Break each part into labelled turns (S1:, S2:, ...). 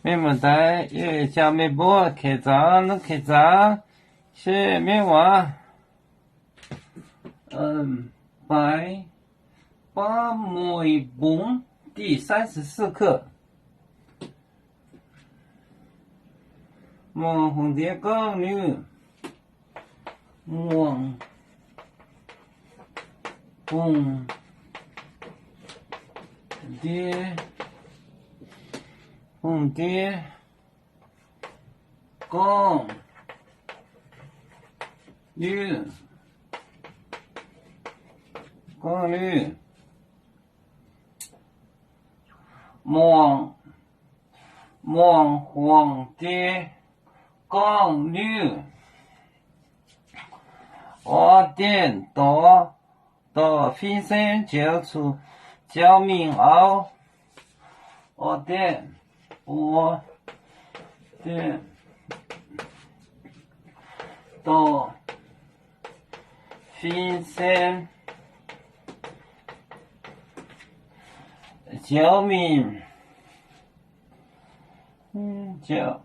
S1: 面膜带也加面膜开张能开张，是面膜，白八枚泵第34克，红蝶杠女，泵蝶杠女黄蝶杠女2点到飞身接触焦明凹2点到飞身焦明交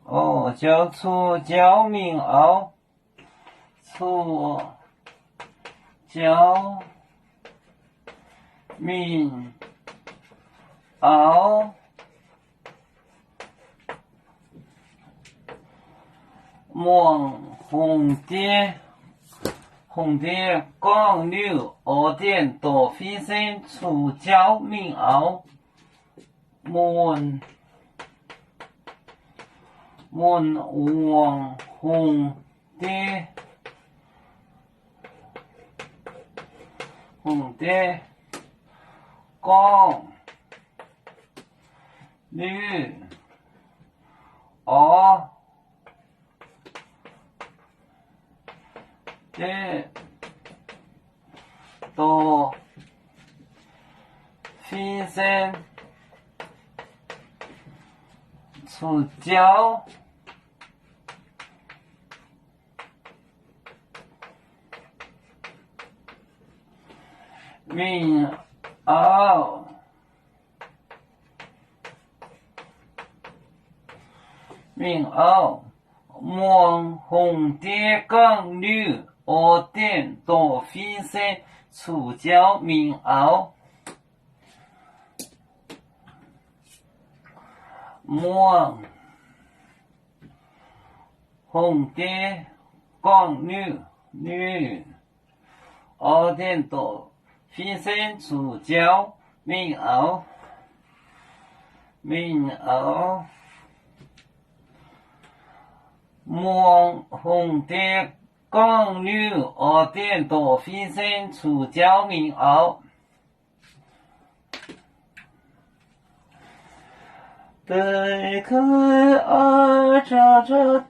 S1: 出焦明凹出焦明凹红蝶杠女2点到飞身出焦明凹红蝶杠女2点到飞身出焦明凹红蝶杠女2点到飞身出焦明凹红蝶杠女2点到飞身出焦明凹红蝶杠女2点到飞身出焦明凹对开照的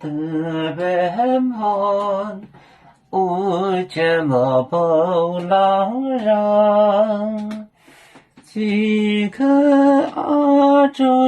S1: 奔跑无这么不浪让即刻照